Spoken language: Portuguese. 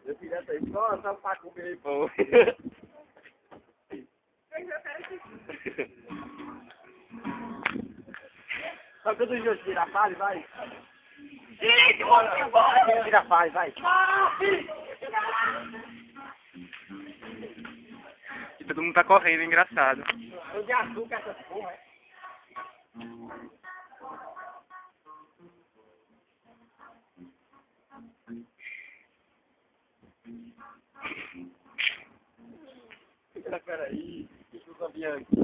Eu queria ter só pra comer pão. Só que todo dia tira a fase, vai. Tira a fase, vai. E todo mundo tá correndo, engraçado. Eu de açúcar essas porra, é? Peraí, deixa eu sabia aqui.